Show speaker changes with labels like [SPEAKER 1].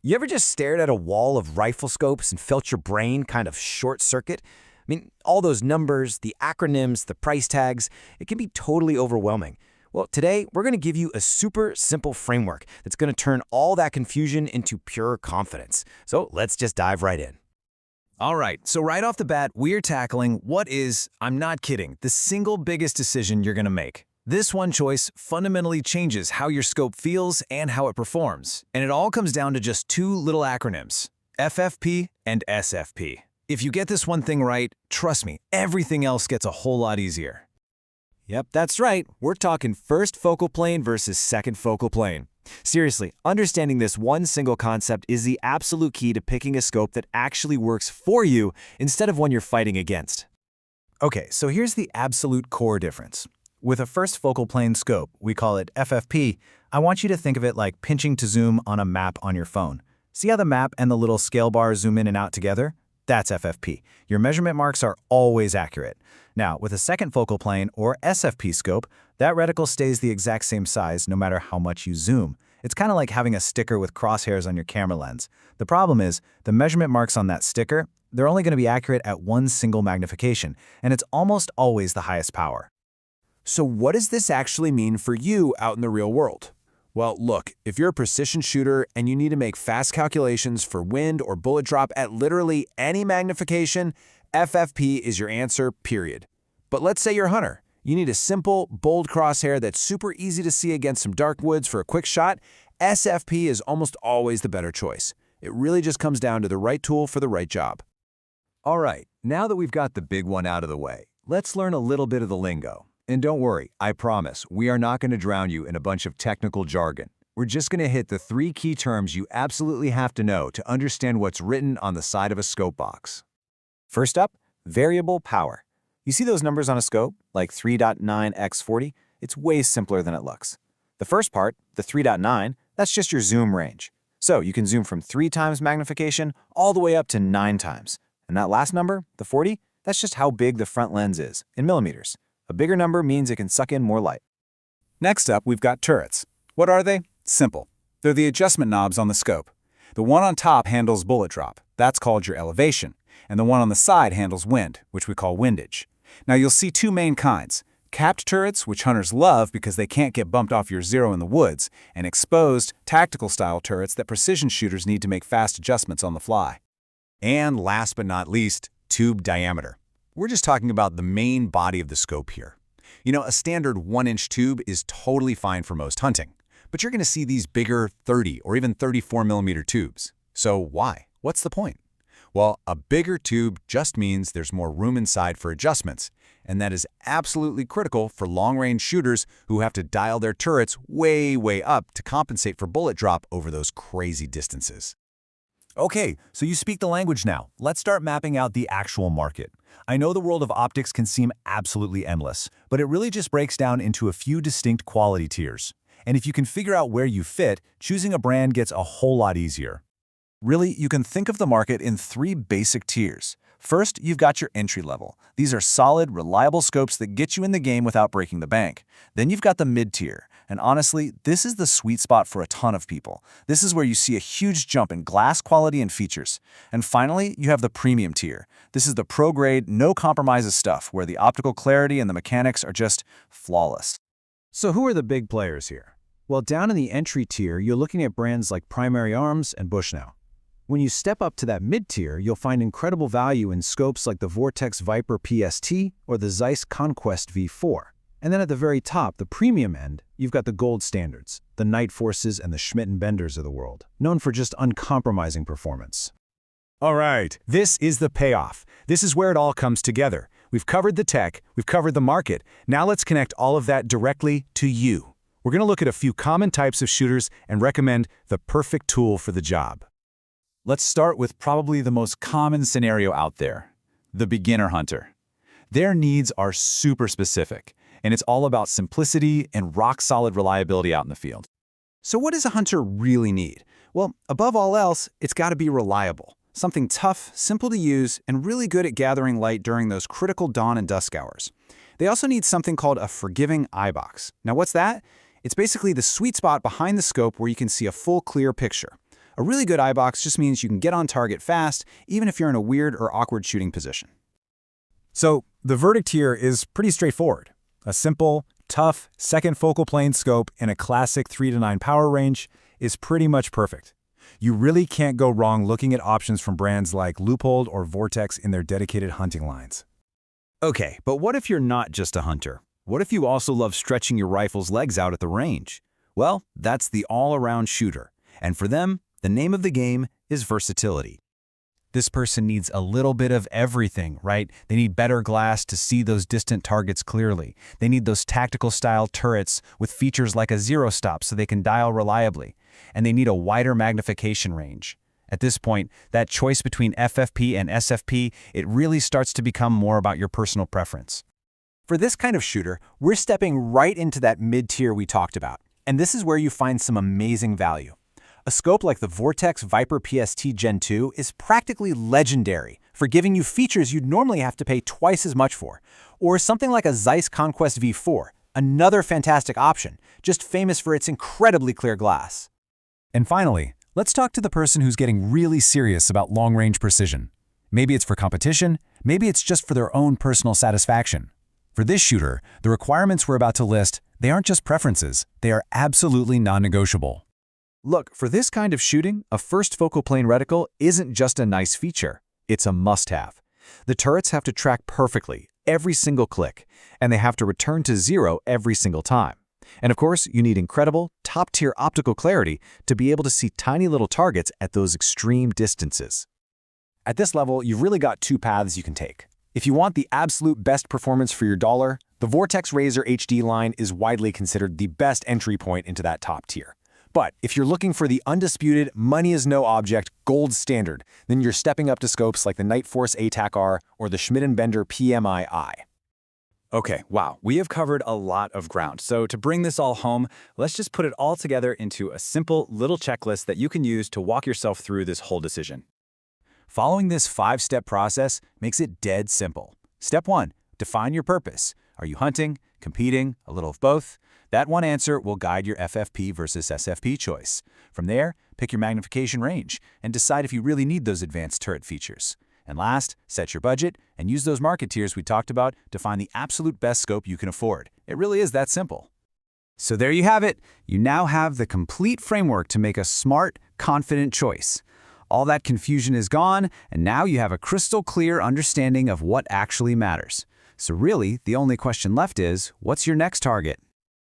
[SPEAKER 1] You ever just stared at a wall of rifle scopes and felt your brain kind of short circuit? I mean, all those numbers, the acronyms, the price tags, it can be totally overwhelming. Well, today we're going to give you a super simple framework that's going to turn all that confusion into pure confidence. So let's just dive right in.
[SPEAKER 2] All right, so right off the bat, we're tackling what is, I'm not kidding, the single biggest decision you're going to make. This one choice fundamentally changes how your scope feels and how it performs, and it all comes down to just two little acronyms, FFP and SFP. If you get this one thing right, trust me, everything else gets a whole lot easier.
[SPEAKER 1] Yep, that's right. We're talking first focal plane versus second focal plane. Seriously, understanding this one single concept is the absolute key to picking a scope that actually works for you instead of one you're fighting against.
[SPEAKER 2] Okay, so here's the absolute core difference. With a first focal plane scope, we call it FFP, I want you to think of it like pinching to zoom on a map on your phone. See how the map and the little scale bar zoom in and out together? That's FFP. Your measurement marks are always accurate. Now, with a second focal plane, or SFP scope, that reticle stays the exact same size no matter how much you zoom. It's kind of like having a sticker with crosshairs on your camera lens. The problem is, the measurement marks on that sticker, they're only going to be accurate at one single magnification, and it's almost always the highest power.
[SPEAKER 3] So what does this actually mean for you out in the real world? Well, look, if you're a precision shooter and you need to make fast calculations for wind or bullet drop at literally any magnification, FFP is your answer, period. But let's say you're a hunter. You need a simple, bold crosshair that's super easy to see against some dark woods for a quick shot. SFP is almost always the better choice. It really just comes down to the right tool for the right job.
[SPEAKER 2] All right, now that we've got the big one out of the way, let's learn a little bit of the lingo. And don't worry, I promise, we are not going to drown you in a bunch of technical jargon. We're just going to hit the three key terms you absolutely have to know to understand what's written on the side of a scope box.
[SPEAKER 1] First up, variable power. You see those numbers on a scope, like 3.9x40? It's way simpler than it looks. The first part, the 3.9, that's just your zoom range. So you can zoom from 3 times magnification all the way up to 9 times. And that last number, the 40, that's just how big the front lens is, in millimeters. A bigger number means it can suck in more light.
[SPEAKER 4] Next up, we've got turrets. What are they? Simple. They're the adjustment knobs on the scope. The one on top handles bullet drop. That's called your elevation. And the one on the side handles wind, which we call windage. Now you'll see two main kinds. Capped turrets, which hunters love because they can't get bumped off your zero in the woods, and exposed, tactical-style turrets that precision shooters need to make fast adjustments on the fly.
[SPEAKER 5] And last but not least, tube diameter. We're just talking about the main body of the scope here. You know, a standard 1-inch tube is totally fine for most hunting, but you're going to see these bigger 30 or even 34 millimeter tubes. So why? What's the point? Well, a bigger tube just means there's more room inside for adjustments, and that is absolutely critical for long-range shooters who have to dial their turrets way, way up to compensate for bullet drop over those crazy distances.
[SPEAKER 2] Okay, so you speak the language now. Let's start mapping out the actual market. I know the world of optics can seem absolutely endless, but it really just breaks down into a few distinct quality tiers. And if you can figure out where you fit, choosing a brand gets a whole lot easier. Really, you can think of the market in 3 basic tiers. First, you've got your entry level. These are solid, reliable scopes that get you in the game without breaking the bank. Then you've got the mid-tier. And honestly, this is the sweet spot for a ton of people. This is where you see a huge jump in glass quality and features. And finally, you have the premium tier. This is the pro-grade, no compromises stuff, where the optical clarity and the mechanics are just flawless.
[SPEAKER 6] So who are the big players here? Well, down in the entry tier, you're looking at brands like Primary Arms and Bushnell. When you step up to that mid-tier, you'll find incredible value in scopes like the Vortex Viper PST or the Zeiss Conquest V4. And then at the very top, the premium end, you've got the gold standards, the Night Forces and the Schmidt & Benders of the world, known for just uncompromising performance.
[SPEAKER 4] All right, this is the payoff. This is where it all comes together. We've covered the tech, we've covered the market. Now let's connect all of that directly to you. We're going to look at a few common types of shooters and recommend the perfect tool for the job.
[SPEAKER 2] Let's start with probably the most common scenario out there, the beginner hunter. Their needs are super specific, and it's all about simplicity and rock-solid reliability out in the field.
[SPEAKER 3] So what does a hunter really need? Well, above all else, it's got to be reliable. Something tough, simple to use, and really good at gathering light during those critical dawn and dusk hours. They also need something called a forgiving eye box. Now what's that? It's basically the sweet spot behind the scope where you can see a full, clear picture.
[SPEAKER 2] A really good eye box just means you can get on target fast, even if you're in a weird or awkward shooting position.
[SPEAKER 4] So the verdict here is pretty straightforward. A simple, tough, second focal plane scope in a classic 3 to 9 power range is pretty much perfect. You really can't go wrong looking at options from brands like Leupold or Vortex in their dedicated hunting lines.
[SPEAKER 2] Okay, but what if you're not just a hunter? What if you also love stretching your rifle's legs out at the range? Well, that's the all-around shooter. And for them, the name of the game is versatility. This person needs a little bit of everything, right? They need better glass to see those distant targets clearly. They need those tactical-style turrets with features like a zero stop so they can dial reliably. And they need a wider magnification range. At this point, that choice between FFP and SFP, it really starts to become more about your personal preference.
[SPEAKER 1] For this kind of shooter, we're stepping right into that mid-tier we talked about. And this is where you find some amazing value. A scope like the Vortex Viper PST Gen 2 is practically legendary for giving you features you'd normally have to pay twice as much for. Or something like a Zeiss Conquest V4, another fantastic option, just famous for its incredibly clear glass.
[SPEAKER 4] And finally, let's talk to the person who's getting really serious about long-range precision. Maybe it's for competition, maybe it's just for their own personal satisfaction. For this shooter, the requirements we're about to list, they aren't just preferences, they are absolutely non-negotiable.
[SPEAKER 1] Look, for this kind of shooting, a first focal plane reticle isn't just a nice feature, it's a must-have. The turrets have to track perfectly, every single click, and they have to return to zero every single time. And of course, you need incredible, top-tier optical clarity to be able to see tiny little targets at those extreme distances.
[SPEAKER 2] At this level, you've really got two paths you can take. If you want the absolute best performance for your dollar, the Vortex Razor HD line is widely considered the best entry point into that top tier. But if you're looking for the undisputed, money-is-no-object gold standard, then you're stepping up to scopes like the Nightforce ATAC-R or the Schmidt & Bender PMI-I.
[SPEAKER 4] Okay, wow, we have covered a lot of ground. So to bring this all home, let's just put it all together into a simple little checklist that you can use to walk yourself through this whole decision. Following this 5-step process makes it dead simple. Step 1, define your purpose. Are you hunting, competing, a little of both? That one answer will guide your FFP versus SFP choice. From there, pick your magnification range and decide if you really need those advanced turret features. And last, set your budget and use those market tiers we talked about to find the absolute best scope you can afford. It really is that simple. So there you have it. You now have the complete framework to make a smart, confident choice. All that confusion is gone, and now you have a crystal clear understanding of what actually matters. So really, the only question left is, what's your next target?